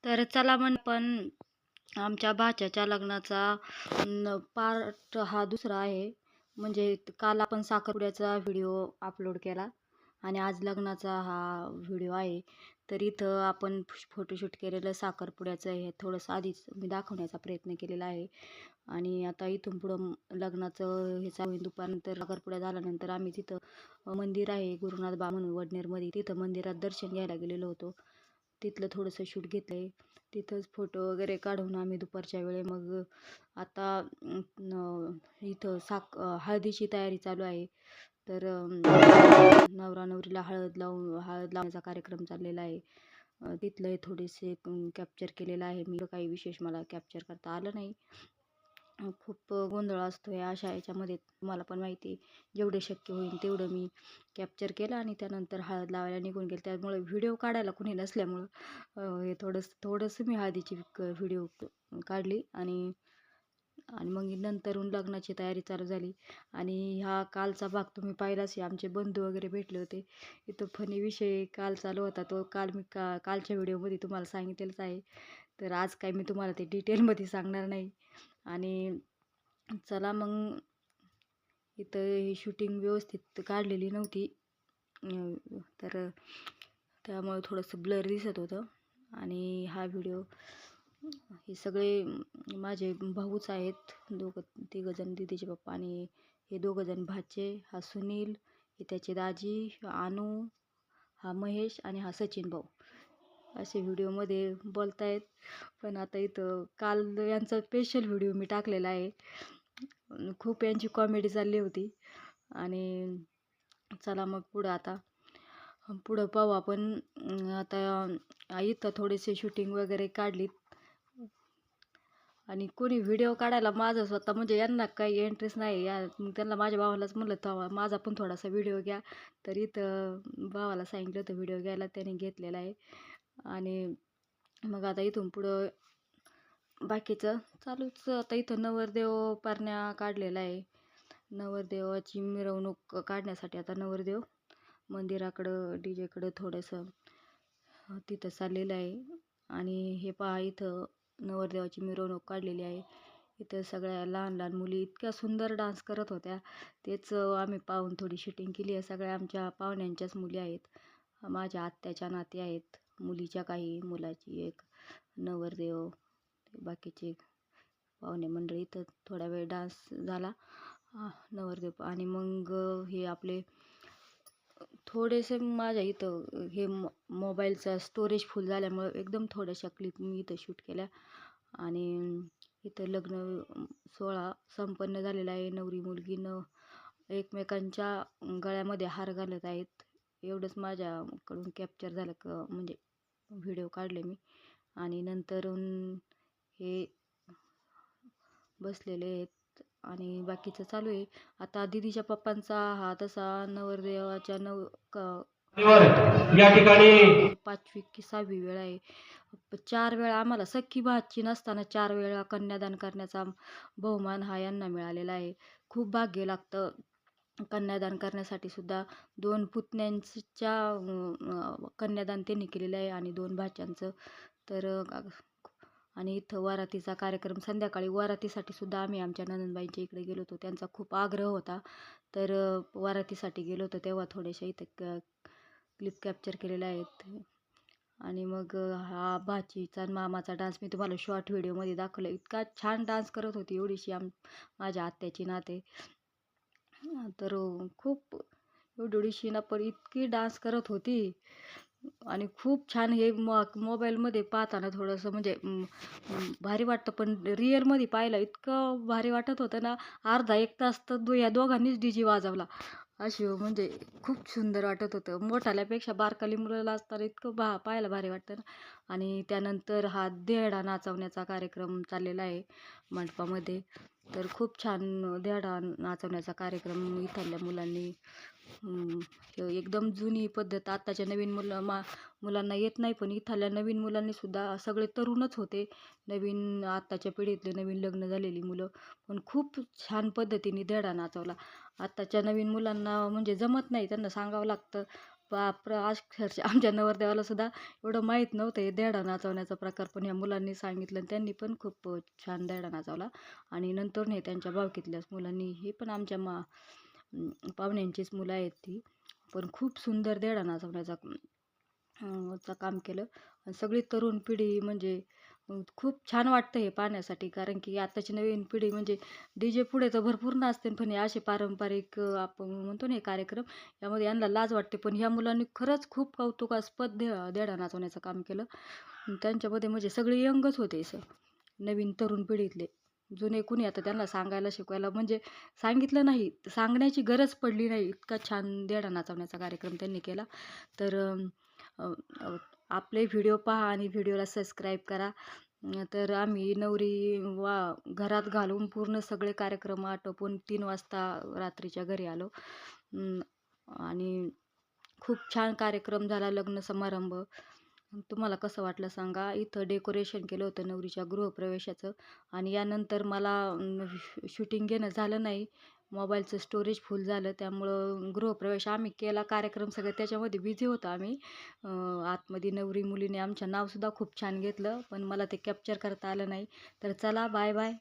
तर चला पण आमच्या भाच्याच्या लग्नाचा पार्ट हा दुसरा आहे. म्हणजे काल आपण साखरपुड्याचा व्हिडिओ अपलोड केला आणि आज लग्नाचा हा व्हिडिओ आहे. तर इथं आपण फोटोशूट केलेलं साखरपुड्याचं हे थोडंसं आधीच मी दाखवण्याचा प्रयत्न केलेला आहे. आणि आता इथून पुढं लग्नाचं हे चालू होईल. दुपारनंतर साखरपुडा झाल्यानंतर आम्ही तिथं मंदिर आहे गुरुनाथ बा म्हणून वडनेरमध्ये, तिथं मंदिरात दर्शन घ्यायला गेलेलो होतो. तिथलं थोडंसं शूट घेतलं आहे. तिथंच फोटो वगैरे काढून आम्ही दुपारच्या वेळे मग आता इथं हळदीची तयारी चालू आहे. तर नवरा नवरीला हळद लावण्याचा कार्यक्रम चाललेला आहे. तिथलं थोडेसे कॅप्चर केलेलं आहे मी. काही विशेष मला कॅप्चर करता आलं नाही. खूप गोंधळ असतो अशा याच्यामध्ये, तुम्हाला पण माहिती आहे. जेवढे शक्य होईल तेवढं मी कॅप्चर केलं आणि त्यानंतर हळद लावायला निघून गेले. त्यामुळे व्हिडिओ काढायला कुणी नसल्यामुळं हे थोडंसं मी हळदीची व्हिडिओ काढली आणि मग नंतरून लग्नाची तयारी चालू झाली. आणि हा कालचा भाग तुम्ही पाहिलाच आहे. आमचे बंधू वगैरे भेटले होते. इथं फनी विषय काल चालू होता, तो काल मी कालच्या व्हिडिओमध्ये तुम्हाला सांगितलेलंच आहे. तर आज काय मी तुम्हाला ते डिटेलमध्ये सांगणार नाही. आणि चला मग इथं ही शूटिंग व्यवस्थित काढलेली नव्हती, तर त्यामुळे थोडंसं ब्लर दिसत होतं. आणि हा व्हिडिओ हे सगळे माझे भाऊच आहेत, तिघंजण, दीदीचे पप्पा आणि हे दोघंजण भाचे. हा सुनील, हे त्याचे दाजी, अनु, हा महेश आणि हा सचिन भाऊ असे व्हिडिओमध्ये बोलतायत. पण आता इथं काल यांचा स्पेशल व्हिडिओ मी टाकलेला आहे. खूप यांची कॉमेडी चालली होती. आणि चला मग पुढं पाहू आपण. आता इथं थोडेसे शूटिंग वगैरे काढलीत. आणि कोणी व्हिडिओ काढायला माझं स्वतः म्हणजे यांना काही इंटरेस्ट नाही मग त्यांना माझ्या भावालाच म्हणलं तेव्हा माझा पण थोडासा व्हिडिओ घ्या. तर इथं भावाला सांगितलं होतं व्हिडिओ घ्यायला, त्याने घेतलेला आहे. आणि मग आता इथून पुढं बाकीचं चालूच. आता इथं नवरदेव पारण्या काढलेला आहे. नवरदेवाची मिरवणूक काढण्यासाठी आता नवरदेव मंदिराकडं डीजेकडं थोडंसं तिथं चाललेलं आहे. आणि हे पहा, इथं नवरदेवाची मिरवणूक काढलेली आहे. इथं सगळ्या लहान लहान मुली इतक्या सुंदर डान्स करत होत्या. तेच आम्ही पाहून थोडी शूटिंग केली आहे. सगळ्या आमच्या पाहुण्यांच्याच मुली आहेत, माझ्या आत्याच्या नाती आहेत, मुलीच्या काही, मुलाची एक, नवरदेव, बाकीचे पाहुणे मंडळी. इथं थोडा वेळ डान्स झाला नवरदेव. आणि मग हे आपले थोडेसे माझ्या इथं हे मोबाईलचा स्टोरेज फुल झाल्यामुळं एकदम थोड्याशा क्लिप मी इथं शूट केल्या. आणि इथं लग्न सोहळा संपन्न झालेला आहे. नवरी मुलगीनं एकमेकांच्या गळ्यामध्ये हार घालत आहेत. एवढंच माझ्याकडून कॅप्चर झालं म्हणजे व्हिडिओ काढले मी. आणि नंतरून हे बसलेले आहेत आणि बाकीचं चालू आहे. आता दीदीच्या पप्पांचा हा तसा नवरदेवाच्या या ठिकाणी 5वी की 6वी वेळ आहे. 4 वेळा आम्हाला सख्खी भाची नसताना 4 वेळा कन्यादान करण्याचा बहुमान हा यांना मिळालेला आहे. खूप भाग्य लागतं कन्यादान करण्यासाठी सुद्धा. 2 पुतण्यांच्या कन्यादान त्यांनी केलेलं आहे आणि 2 भाच्यांचं. तर आणि इथं वरातीचा कार्यक्रम संध्याकाळी, वरातीसाठी सुद्धा आम्ही आमच्या नणंदबाईंच्या इकडे गेलो होतो. त्यांचा खूप आग्रह होता, तर वरातीसाठी गेलो होतो तेव्हा थोड्याशा इथं क्लिप कॅप्चर केलेल्या आहेत. आणि मग हा भाचीचा आणि मामाचा डान्स मी तुम्हाला शॉर्ट व्हिडिओमध्ये दाखवलं. इतका छान डान्स करत होती एवढीशी माझ्या आत्याची नाते. तर खूप एवढीशी ना, पण इतकी डान्स करत होती आणि खूप छान. हे मोबाईलमध्ये पाहताना थोडंसं म्हणजे भारी वाटतं, पण रिअलमध्ये पाहिलं इतकं भारी वाटत होतं ना. अर्धा 1 तास तर या दोघांनीच डीजे वाजवला. अशी म्हणजे खूप सुंदर वाटत होतं. मोठाल्यापेक्षा बारकाली मुलाला असताना इतकं पाहायला भारी वाटतं ना. आणि त्यानंतर हा देहडा नाचवण्याचा कार्यक्रम चाललेला आहे मंडपामध्ये. तर खूप छान देहडा नाचवण्याचा कार्यक्रम इथल्या मुलांनी, एकदम जुनी पद्धत. आत्ताच्या नवीन मुलांना येत नाही, पण इथल्या नवीन मुलांनी सुद्धा, सगळे तरुणच होते, नवीन आत्ताच्या पिढीतले नवीन लग्न झालेली मुलं, पण खूप छान पद्धतीने देहडा नाचवला. आत्ताच्या नवीन मुलांना म्हणजे जमत नाही, त्यांना सांगावं लागतं. बापरे! अक्षरशः आमच्या नवरदेवाला सुद्धा एवढं माहीत नव्हतं हे देडा नाचवण्याचा प्रकार, पण ह्या मुलांनी सांगितलं आणि त्यांनी पण खूप छान देडा नाचवला. आणि नंतर नाही त्यांच्या भावकीतल्याच मुलांनी, हे पण आमच्या पाहुण्यांचीच मुलं आहेत ती, पण खूप सुंदर देडा नाचवण्याचा काम केलं. आणि सगळी तरुण पिढी म्हणजे खूप छान वाटतं हे पाहण्यासाठी, कारण की आताची नवीन पिढी म्हणजे डी-जे पुढे तर भरपूर नाचते, पण हे असे पारंपरिक आपण म्हणतो ना हे कार्यक्रम, यामध्ये यांना लाज वाटते. पण ह्या मुलांनी खरंच खूप कौतुकास्पद देडा नाचवण्याचं काम केलं. आणि त्यांच्यामध्ये म्हणजे सगळे यंगच होते नवीन तरुण पिढीतले. जुने कुणी आता त्यांना सांगायला, शिकवायला म्हणजे सांगितलं नाही, सांगण्याची गरज पडली नाही. इतका छान देडा नाचवण्याचा कार्यक्रम त्यांनी केला. तर अ, अ, आपले व्हिडिओ पहा आणि व्हिडिओला सबस्क्राईब करा. तर आम्ही नवरी घरात घालून पूर्ण सगळे कार्यक्रम आटोपून 3 वाजता रात्रीच्या घरी आलो. अं, आणि खूप छान कार्यक्रम झाला, लग्न समारंभ. तुम्हाला कसं वाटलं सांगा. इथं डेकोरेशन केलं होतं नवरीच्या गृहप्रवेशाचं. आणि यानंतर मला शूटिंग घेणं झालं नाही. मोबाईलचं स्टोरेज फुल झालं. त्यामुळं गृहप्रवेश आम्ही केला, कार्यक्रम सगळे त्याच्यामध्ये बिझी होतो आम्ही. आतमध्ये नवरी मुलीने आमचं नावसुद्धा खूप छान घेतलं, पण मला ते कॅप्चर करता आलं नाही. तर चला, बाय बाय.